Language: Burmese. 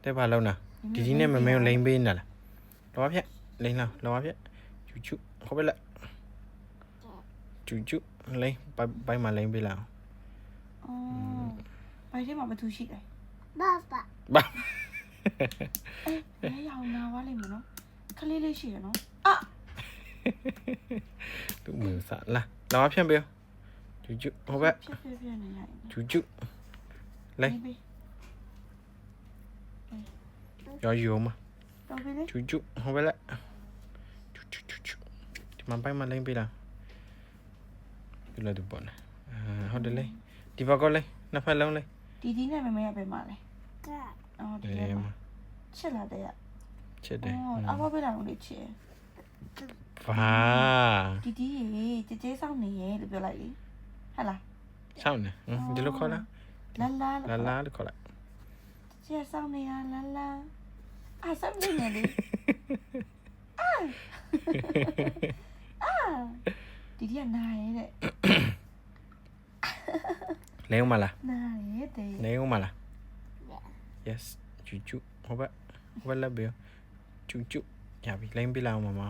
တဲ့ဘာလုံးနာဒီနဲ့မမဲကိုလိမ့်ပေးနေလားလောဖြက်လိမ့်လားလောဖြက်ကျူကျူဟုတ်ပဲလားကျူကျူလိမ့်ဘိုင်မှာလိမ့်ပေးလားအော်ဘိုင်ထဲမှာဘာသူရှိလဲ 爸爸， ဘာ အေးရအောင်နာဝါလိမ့်မယ်နော်ခလေးလေးရှိရနော်အာ သူ့มือစလာလောဖြက်ပေးကျူကျူဟုတ်ပဲ ဖြက်နေရတယ် ကျူကျူလိမ့်ရောယူမ တော်ပြီလေ ကျူကျူဟုတ်ပဲလားကျူကျူကျူကျူဒီမှာဘိုင်မှာလိမ့်ပေးလားဒီလိုတူပေါ့နော်ဟုတ်တယ်လေဒီဘက်ကလေနှစ်ဖက်လုံးလေ ဒီနဲ့မမဲရပဲမှာလဲ 哥， အော်ဒီ အေး ထဲ မ မှာချစ်လာတဲ့ရ ချစ်တယ် အော်အဘပဲလာလို့လေချစ် ဘာ ဒီရေကြဲကြဲဆောင်နေရဲ့လို့ပြောလိုက်လေဟဲ့လား ဆောင်းနေဒီလိုခေါ်လား လာလာ လာလာလို့ခေါ်လိုက် ကျဲဆောင်နေရလာလာအဲ့စမ်းနေနေလေဒီကနားရဲ့တဲ့ လဲဦးမလား နားရဲ့တဲ့ လဲဦးမလား yes ကျူကျူဟုတ်ပဲဟုတ်ပဲလက်ပြောကျူကျူရပြီလိမ့်ပြလာအောင်မမ